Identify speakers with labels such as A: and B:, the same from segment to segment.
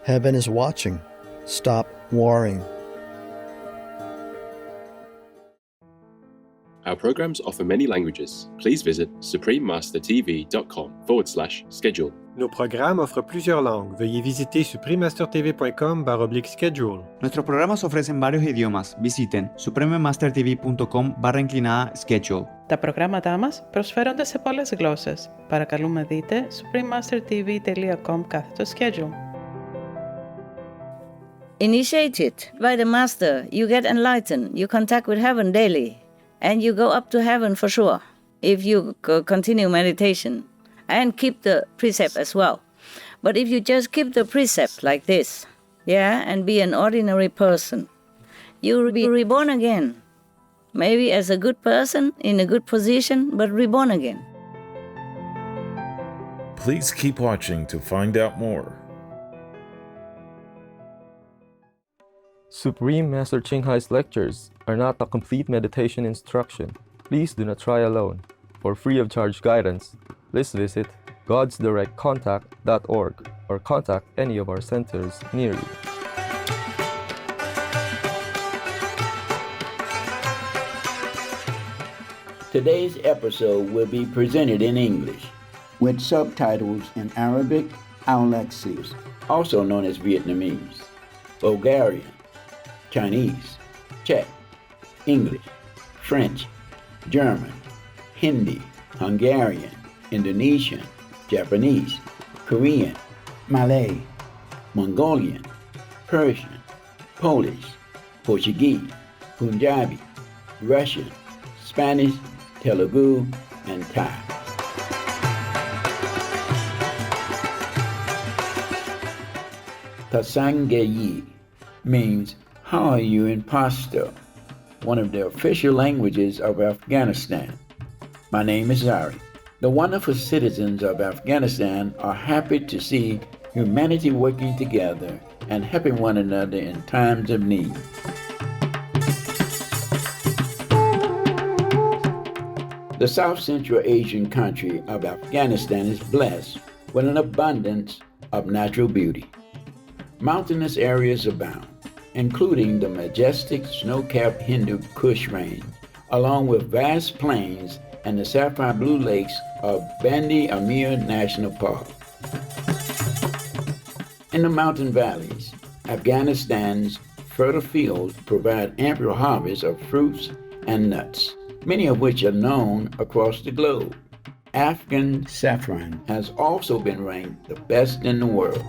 A: Heaven is watching. Stop warring.
B: Our programs offer many languages. Please visit suprememastertv.com/schedule.
C: Nos programas offrent plusieurs langues. Veuillez visiter suprememastertv.com/schedule.
D: Nuestros programas ofrecen varios idiomas. Visiten suprememastertv.com/schedule.
E: Τα προγράμματά μας προσφέρονται σε πολλές γλώσσες. Παρακαλούμε δείτε suprememastertv.com/schedule.
F: Initiated by the Master, you get enlightened, you contact with heaven daily, and you go up to heaven for sure if you continue meditation and keep the precept as well. But if you just keep the precept like this, and be an ordinary person, you'll be reborn again. Maybe as a good person, in a good position, but reborn again.
G: Please keep watching to find out more.
H: Supreme Master Ching Hai's lectures are not a complete meditation instruction. Please do not try alone. For free of charge guidance, please visit godsdirectcontact.org or contact any of our centers near you.
I: Today's episode will be presented in English with subtitles in Arabic, Aulacese, also known as Vietnamese, Bulgarian, Chinese, Czech, English, French, German, Hindi, Hungarian, Indonesian, Japanese, Korean, Malay, Mongolian, Persian, Polish, Portuguese, Punjabi, Russian, Spanish, Telugu, and Thai. Tasangayi means, "How are you in Pashto?" one of the official languages of Afghanistan. My name is Zari. The wonderful citizens of Afghanistan are happy to see humanity working together and helping one another in times of need. The South Central Asian country of Afghanistan is blessed with an abundance of natural beauty. Mountainous areas abound, including the majestic snow-capped Hindu Kush Range, along with vast plains and the sapphire blue lakes of Bandi Amir National Park. In the mountain valleys, Afghanistan's fertile fields provide ample harvests of fruits and nuts, many of which are known across the globe. Afghan saffron has also been ranked the best in the world.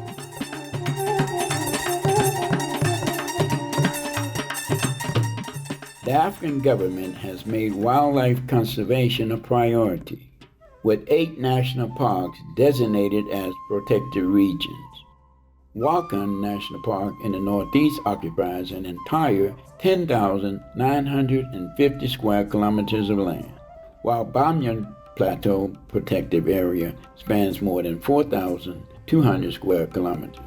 I: The Afghan government has made wildlife conservation a priority, with 8 national parks designated as protected regions. Wakhan National Park in the northeast occupies an entire 10,950 square kilometers of land, while Bamyan Plateau Protective Area spans more than 4,200 square kilometers.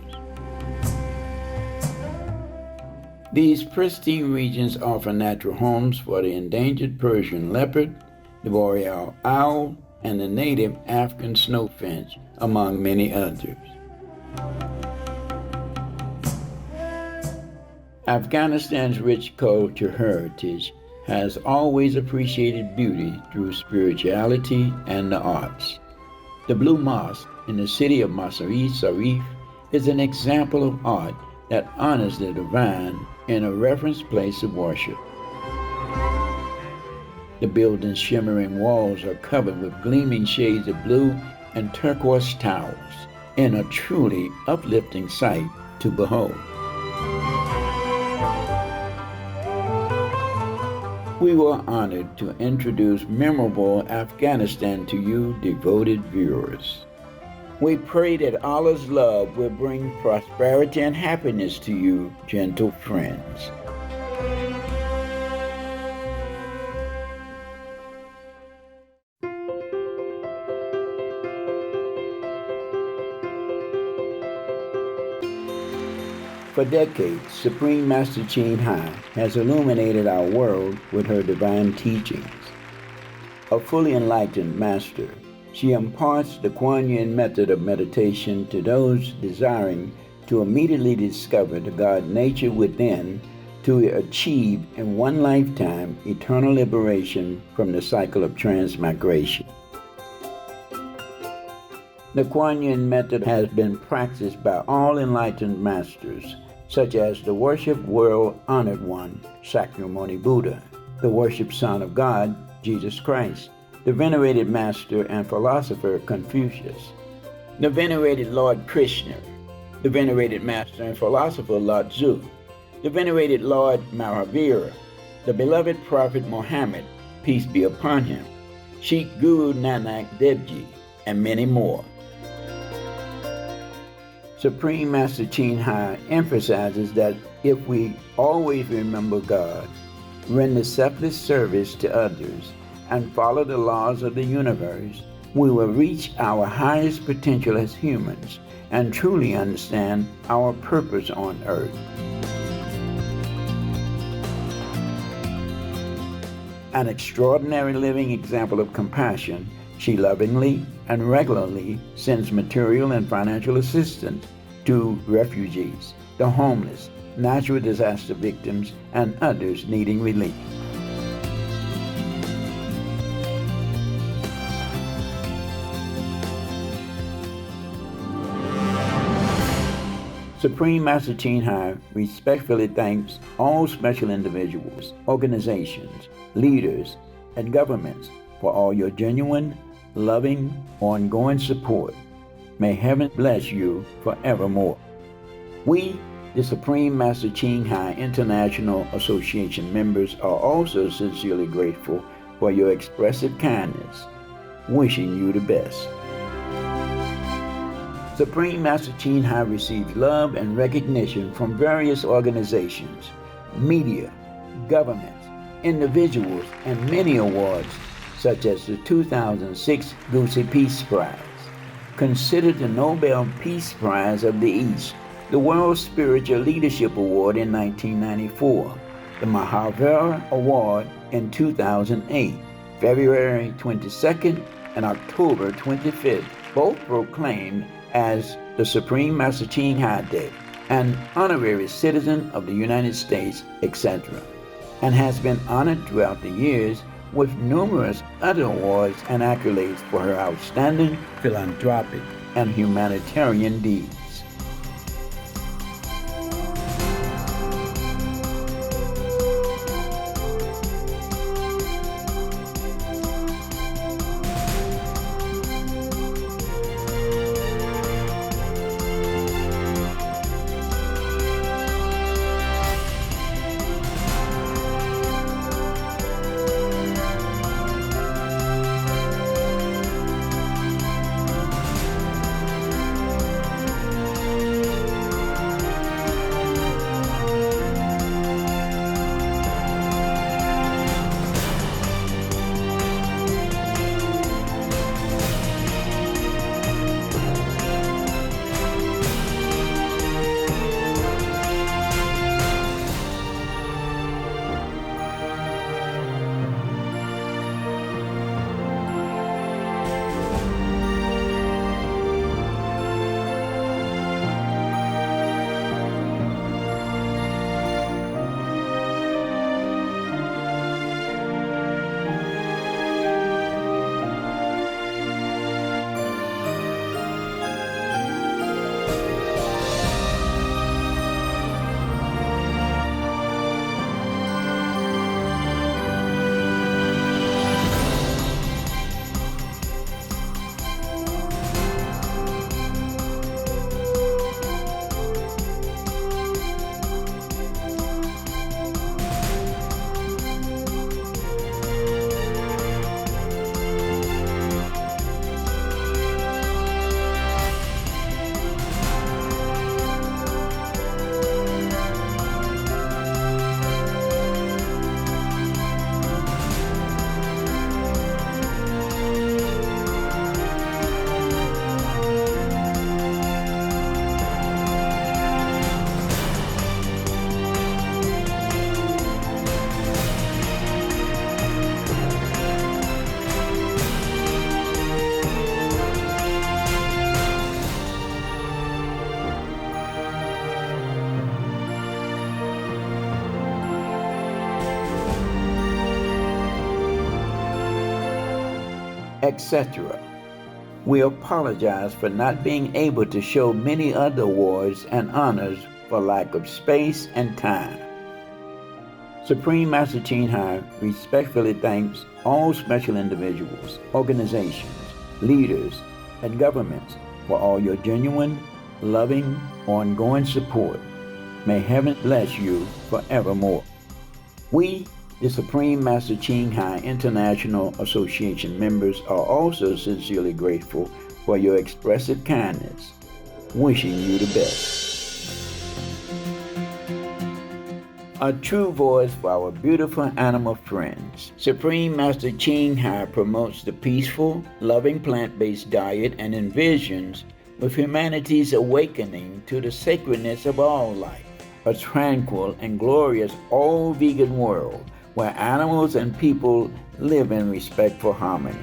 I: These pristine regions offer natural homes for the endangered Persian leopard, the boreal owl, and the native African snowfinch, among many others. Afghanistan's rich cultural heritage has always appreciated beauty through spirituality and the arts. The Blue Mosque in the city of Masari Sharif is an example of art that honors the divine in a reverence place of worship. The building's shimmering walls are covered with gleaming shades of blue and turquoise towers, in a truly uplifting sight to behold. We were honored to introduce memorable Afghanistan to you, devoted viewers. We pray that Allah's love will bring prosperity and happiness to you, gentle friends. For decades, Supreme Master Ching Hai has illuminated our world with her divine teachings. A fully enlightened master, she imparts the Kuan Yin method of meditation to those desiring to immediately discover the God nature within to achieve in one lifetime eternal liberation from the cycle of transmigration. The Kuan Yin method has been practiced by all enlightened masters, such as the worship world honored one, Shakyamuni Buddha, the worship Son of God, Jesus Christ, the venerated master and philosopher Confucius, the venerated Lord Krishna, the venerated master and philosopher Lao Tzu, the venerated Lord Mahavira, the beloved prophet Muhammad, peace be upon him, Sheikh Guru Nanak Dev Ji, and many more. Supreme Master Ching Hai emphasizes that if we always remember God, render selfless service to others, and follow the laws of the universe, we will reach our highest potential as humans and truly understand our purpose on earth. An extraordinary living example of compassion, she lovingly and regularly sends material and financial assistance to refugees, the homeless, natural disaster victims, and others needing relief. Supreme Master Ching Hai respectfully thanks all special individuals, organizations, leaders, and governments for all your genuine, loving, ongoing support. May heaven bless you forevermore. We, the Supreme Master Ching Hai International Association members, are also sincerely grateful for your expressive kindness, wishing you the best. Supreme Master Ching Hai receives love and recognition from various organizations, media, governments, individuals, and many awards, such as the 2006 Gucci Peace Prize, considered the Nobel Peace Prize of the East, the World Spiritual Leadership Award in 1994, the Mahavira Award in 2008, February 22nd and October 25th, both proclaimed as the Supreme Master Ching Hai Day, an honorary citizen of the United States, etc., and has been honored throughout the years with numerous other awards and accolades for her outstanding philanthropic and humanitarian deeds. etc. We apologize for not being able to show many other awards and honors for lack of space and time. Supreme Master Ching Hai respectfully thanks all special individuals, organizations, leaders, and governments for all your genuine, loving, ongoing support. May heaven bless you forevermore. We, the Supreme Master Ching Hai International Association members, are also sincerely grateful for your expressive kindness. Wishing you the best. A true voice for our beautiful animal friends. Supreme Master Ching Hai promotes the peaceful, loving plant-based diet and envisions with humanity's awakening to the sacredness of all life, a tranquil and glorious all-vegan world where animals and people live in respectful harmony.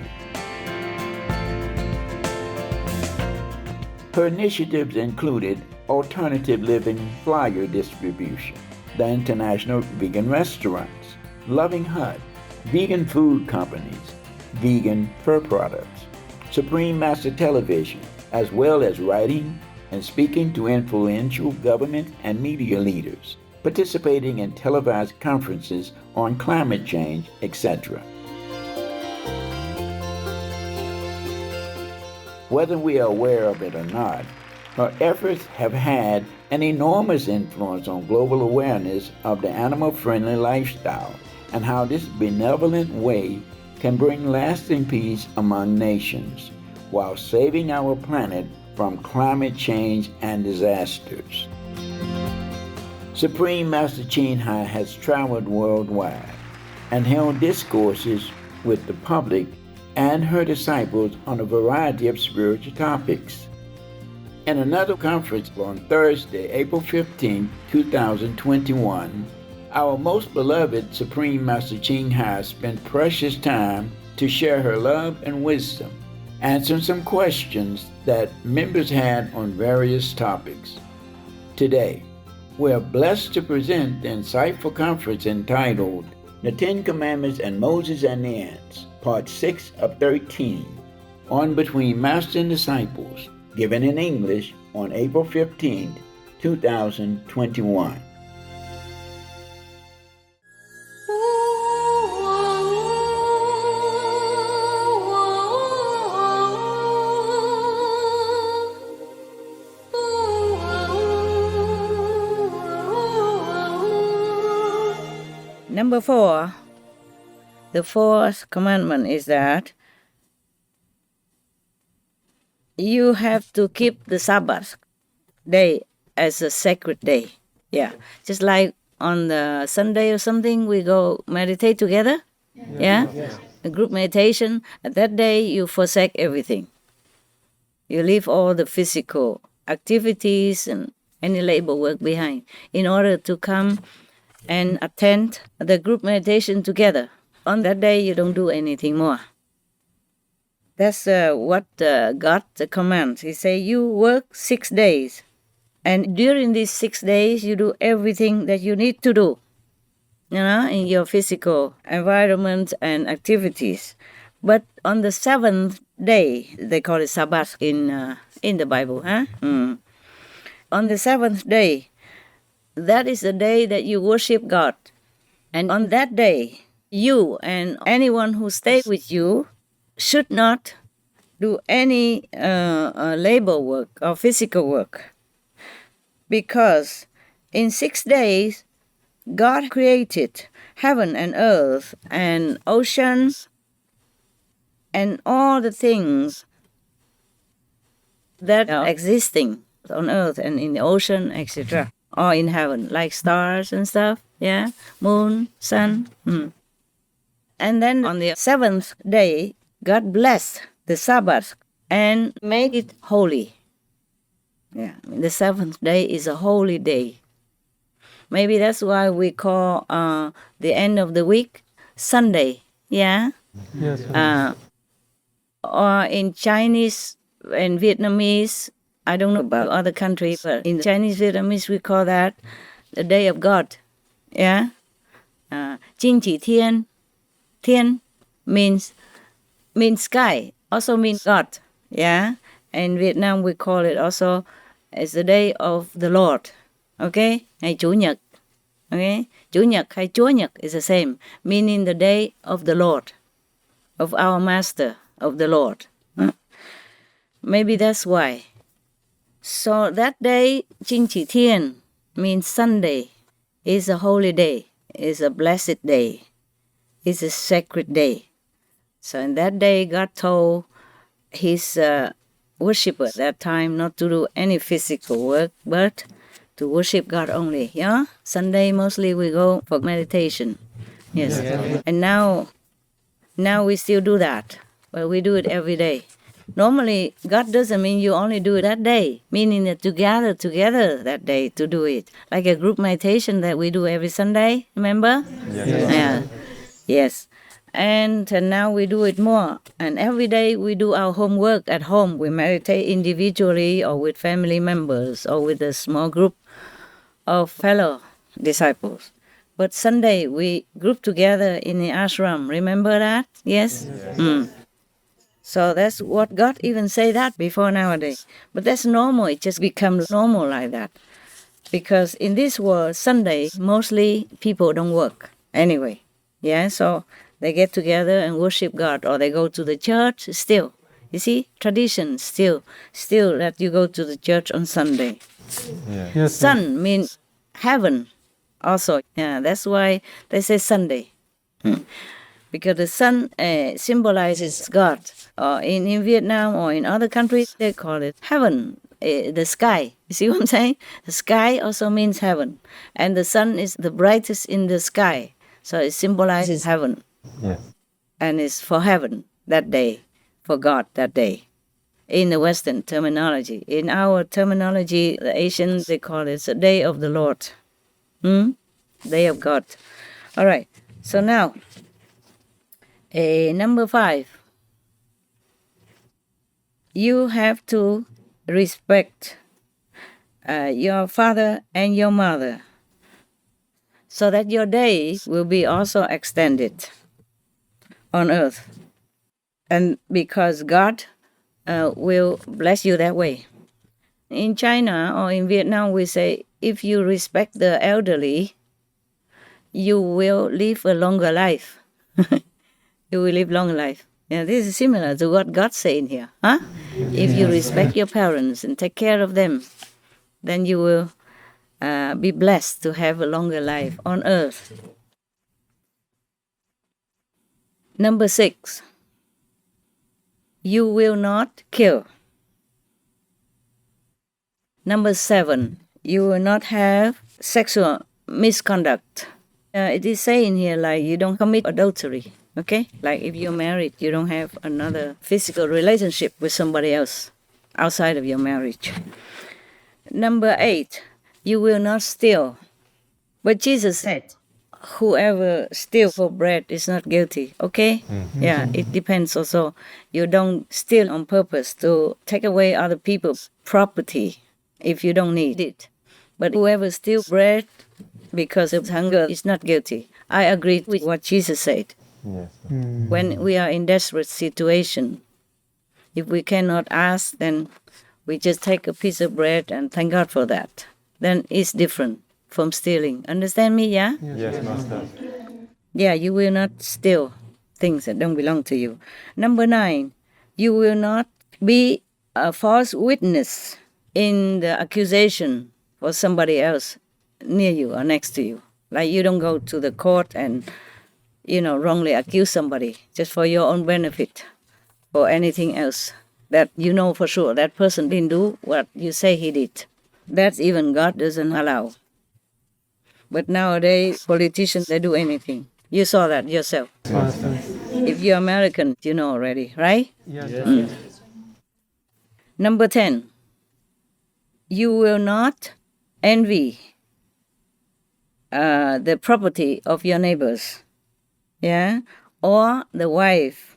I: Her initiatives included alternative living flyer distribution, the International Vegan Restaurants, Loving Hut, vegan food companies, vegan fur products, Supreme Master Television, as well as writing and speaking to influential government and media leaders, participating in televised conferences on climate change, etc. Whether we are aware of it or not, her efforts have had an enormous influence on global awareness of the animal-friendly lifestyle and how this benevolent way can bring lasting peace among nations while saving our planet from climate change and disasters. Supreme Master Ching Hai has traveled worldwide and held discourses with the public and her disciples on a variety of spiritual topics. In another conference on Thursday, April 15, 2021, our most beloved Supreme Master Ching Hai spent precious time to share her love and wisdom, answering some questions that members had on various topics. Today, we are blessed to present the insightful conference entitled The Ten Commandments and Moses and the Ants, Part 6 of 13, on Between Master and Disciples, given in English on April 15, 2021.
F: Number 4, the fourth commandment is that you have to keep the Sabbath day as a sacred day. Yeah, just like on the Sunday or something, we go meditate together. Yeah. A group meditation. At that day, you forsake everything. You leave all the physical activities and any labor work behind in order to come and attend the group meditation together. On that day, you don't do anything more. That's what God commands. He say, you work 6 days. And during these 6 days, you do everything that you need to do, in your physical environment and activities. But on the 7th day, they call it Sabbath in the Bible. On the 7th day, that is the day that you worship God. And on that day, you and anyone who stays with you should not do any labor work or physical work. Because in 6 days, God created heaven and earth and oceans and all the things that are existing on earth and in the ocean, etc., or in heaven, like stars and stuff, moon, sun. And then on the 7th day, God blessed the Sabbath and made it holy. The 7th day is a holy day. Maybe that's why we call the end of the week Sunday. Yes. Or in Chinese and Vietnamese, I don't know about other countries, but in Chinese, Vietnamese, we call that the Day of God. Jing Qi Tian. Tian means means sky, also means God. Yeah. In Vietnam, we call it also as the day of the Lord. Okay? Ngày Chủ nhật. Okay? Chủ nhật hay Chúa nhật is the same, meaning the day of the Lord, of our Master, of the Lord. Maybe that's why. So that day, 星期天 means Sunday, is a holy day, is a blessed day, is a sacred day. So in that day, God told his worshipper at that time not to do any physical work, but to worship God only. Yeah? Sunday, mostly we go for meditation. Yes. And now we still do that, but we do it every day. Normally, God doesn't mean you only do it that day, meaning that you gather together that day to do it. Like a group meditation that we do every Sunday, remember? Yes. Yeah. Yes. And now we do it more. And every day we do our homework at home. We meditate individually or with family members or with a small group of fellow disciples. But Sunday we group together in the ashram. Remember that? Yes? So that's what God even say that before nowadays. But that's normal. It just becomes normal like that. Because in this world, Sunday, mostly people don't work anyway. Yeah, so they get together and worship God, or they go to the church still. You see, tradition still that you go to the church on Sunday. Yes, sun means heaven also. Yeah, that's why they say Sunday. Because the sun symbolizes God. In Vietnam or in other countries, they call it heaven, the sky. You see what I'm saying? The sky also means heaven. And the sun is the brightest in the sky. So it symbolizes heaven.
H: Yes.
F: And it's for heaven that day, for God that day. In the Western terminology. In our terminology, the Asians, they call it the day of the Lord. Day of God. All right. So now, number 5. You have to respect your father and your mother so that your days will be also extended on earth. And because God will bless you that way. In China or in Vietnam, we say, if you respect the elderly, you will live a longer life. You will live longer life. Yeah, this is similar to what God's saying here. Huh? If you respect your parents and take care of them, then you will be blessed to have a longer life on earth. Number 6. You will not kill. Number 7. You will not have sexual misconduct. It is saying here like you don't commit adultery. Okay? Like if you're married, you don't have another physical relationship with somebody else outside of your marriage. Number 8, you will not steal. But Jesus said, whoever steals for bread is not guilty. Okay? Yeah, it depends also. You don't steal on purpose to take away other people's property if you don't need it. But whoever steals bread because of hunger is not guilty. I agree with what Jesus said.
H: Yes.
F: When we are in desperate situation, if we cannot ask, then we just take a piece of bread and thank God for that. Then it's different from stealing. Understand me, yeah?
H: Yes, Master.
F: Yeah, you will not steal things that don't belong to you. Number 9, you will not be a false witness in the accusation for somebody else near you or next to you. Like you don't go to the court and wrongly accuse somebody just for your own benefit or anything else that you know for sure that person didn't do what you say he did. That's even God doesn't allow. But nowadays, politicians, they do anything. You saw that yourself. If you're American, you know already, right?
C: Yes.
F: Number 10, you will not envy the property of your neighbors. Yeah, or the wife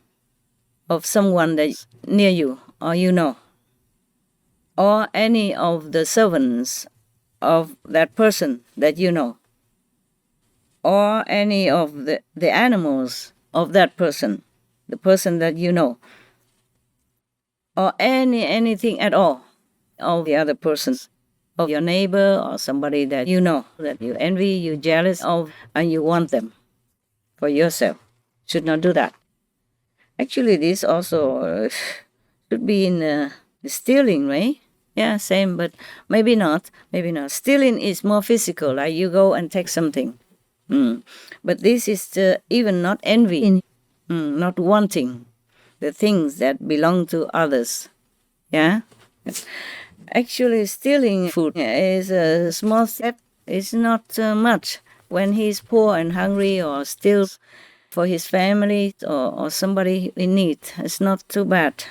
F: of someone that near you or you know, or any of the servants of that person that you know, or any of the animals of that person the person that you know, or anything at all of the other person, of your neighbor or somebody that you know, that you envy, you jealous of, and you want them for yourself. Should not do that. Actually, this also should be in stealing, right? Yeah, same, but maybe not. Maybe not. Stealing is more physical, like you go and take something. But this is even not envy, not wanting the things that belong to others. Yeah? Actually, stealing food is a small step. It's not much. When he's poor and hungry or steals for his family or somebody in need, it's not too bad.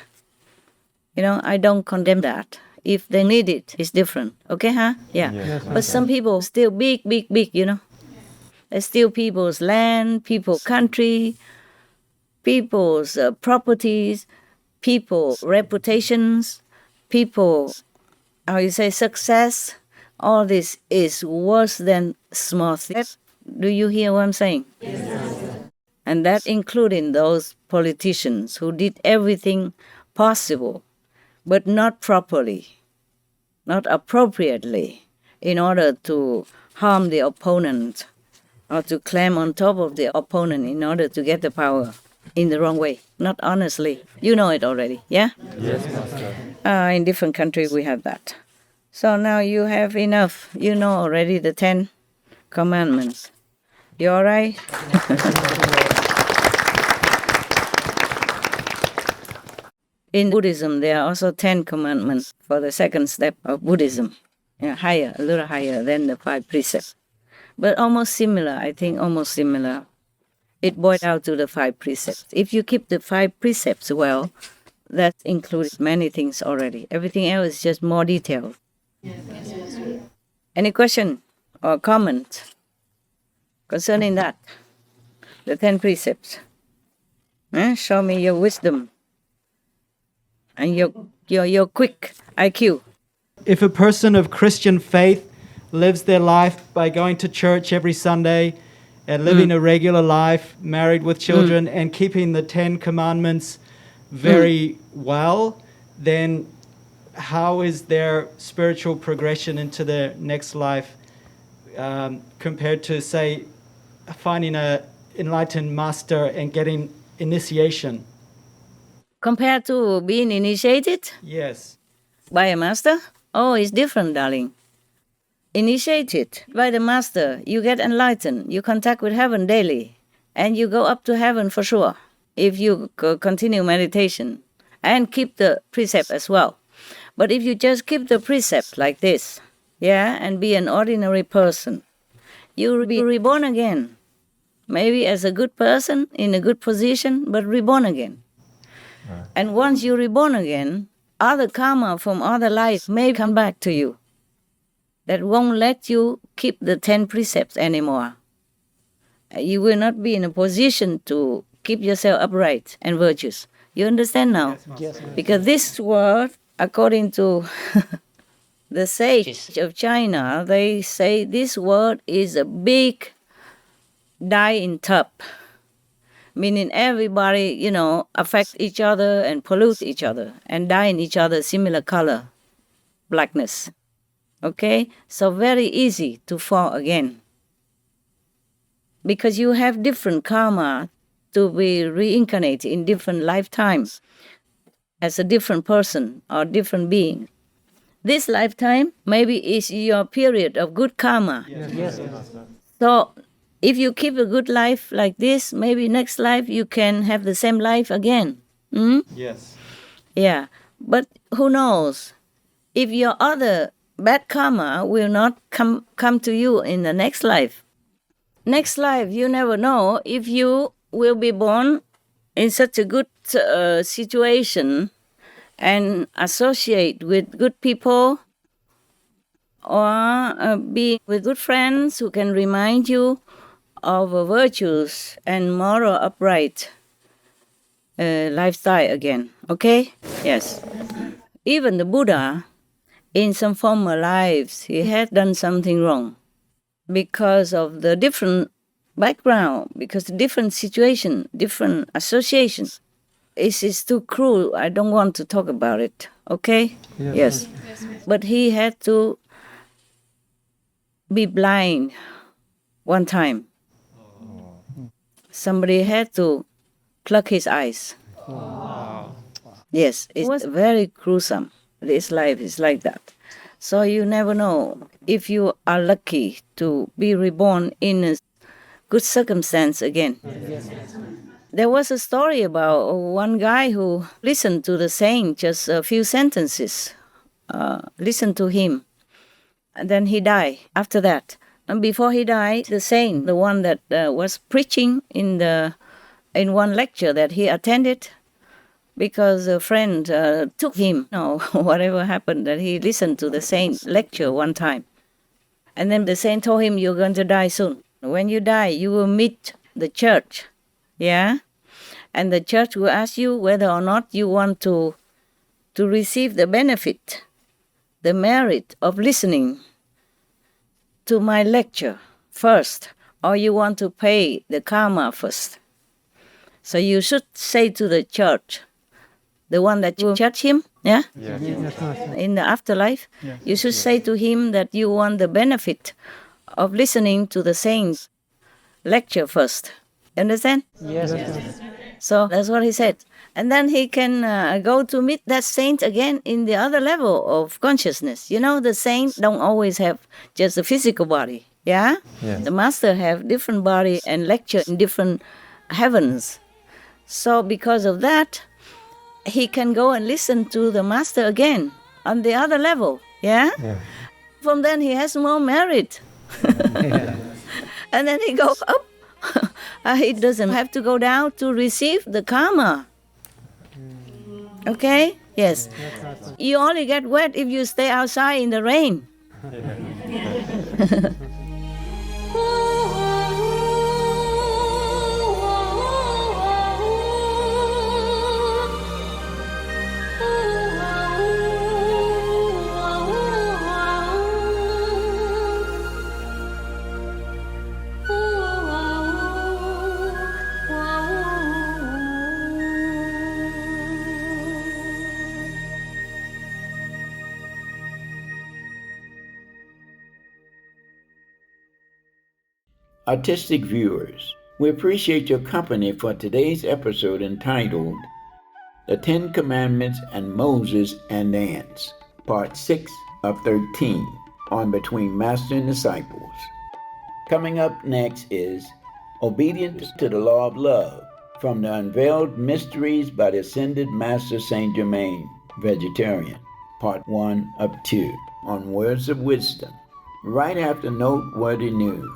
F: I don't condemn that. If they need it, it's different. Okay, huh? Yeah. Yes, but some people steal big, They steal people's land, people's country, people's properties, people's reputations, people's, success. All this is worse than small things. Do you hear what I'm saying? Yes. And that including those politicians who did everything possible, but not properly, not appropriately, in order to harm the opponent or to climb on top of the opponent in order to get the power in the wrong way, not honestly. You know it already, yeah?
H: Yes, Master.
F: In different countries we have that. So now you have enough. You know already the 10 commandments. You all right? In Buddhism, there are also 10 commandments for the second step of Buddhism. A little higher than the 5 precepts. But almost similar, I think, almost similar. It boils out to the 5 precepts. If you keep the 5 precepts well, that includes many things already. Everything else is just more detailed. Yes. Any question or comment concerning that? The 10 precepts. Show me your wisdom and your quick IQ.
J: If a person of Christian faith lives their life by going to church every Sunday and living a regular life, married with children, and keeping the 10 commandments very well, then how is their spiritual progression into their next life compared to, say, finding an enlightened master and getting initiation?
F: Compared to being initiated?
J: Yes.
F: By a master? Oh, it's different, darling. Initiated by the master, you get enlightened. You contact with heaven daily. And you go up to heaven for sure if you continue meditation and keep the precept as well. But if you just keep the precept like this, and be an ordinary person, you'll be reborn again. Maybe as a good person, in a good position, but reborn again. Right. And once you're reborn again, other karma from other lives may come back to you. That won't let you keep the 10 precepts anymore. You will not be in a position to keep yourself upright and virtuous. You understand now? Yes, because this word, according to the sage of China, they say this word is a big dye-in tub. Meaning everybody, affect each other and pollute each other and dye in each other similar color, blackness. Okay? So very easy to fall again. Because you have different karma to be reincarnated in different lifetimes as a different person or different being. This lifetime maybe is your period of good karma. Yes. So if you keep a good life like this, maybe next life you can have the same life again.
J: Yes.
F: Yeah. But who knows? If your other bad karma will not come to you in the next life. Next life, you never know if you will be born in such a good situation and associate with good people or be with good friends who can remind you of virtues and moral upright lifestyle again. Okay? Yes. Even the Buddha, in some former lives, he had done something wrong because of the different background, because the different situation, different associations. It's too cruel. I don't want to talk about it. Okay? Yes. But he had to be blind one time. Somebody had to pluck his eyes. Yes, it was very gruesome. This life is like that. So you never know if you are lucky to be reborn in a good circumstance again. There was a story about one guy who listened to the saint just a few sentences, listened to him, and then he died after that. And before he died, the saint, the one that was preaching in one lecture that he attended, because a friend took him, whatever happened, that he listened to the saint lecture one time. And then the saint told him, you're going to die soon. When you die, you will meet the church, yeah? And the church will ask you whether or not you want to receive the benefit, the merit of listening to my lecture first, or you want to pay the karma first. So you should say to the church, the one that will judge him, yeah? In the afterlife, you should say to him that you want the benefit of listening to the saint's lecture first. Understand?
J: Yes.
F: So that's what he said. And then he can go to meet that saint again in the other level of consciousness. You know, the saints don't always have just a physical body, yeah? The master have different body and lecture in different heavens. So because of that, he can go and listen to the master again on the other level, yeah? From then he has more merit. And then he goes up. He doesn't have to go down to receive the karma. Okay? Yes. You only get wet if you stay outside in the rain.
I: Artistic viewers, we appreciate your company for today's episode entitled The Ten Commandments and Moses and the Ants, Part 6 of 13 on Between Master and Disciples. Coming up next is Obedience to the Law of Love from the Unveiled Mysteries by the Ascended Master Saint Germain, Vegetarian, Part 1 of 2 on Words of Wisdom, right after noteworthy news.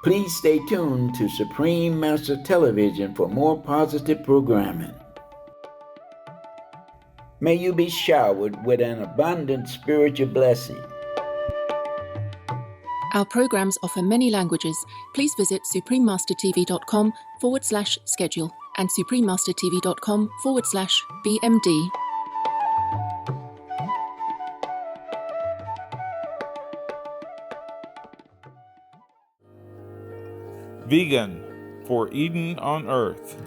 I: Please stay tuned to Supreme Master Television for more positive programming. May you be showered with an abundant spiritual blessing.
K: Our programs offer many languages. Please visit suprememastertv.com/schedule and suprememastertv.com/BMD.
G: Vegan for Eden on Earth.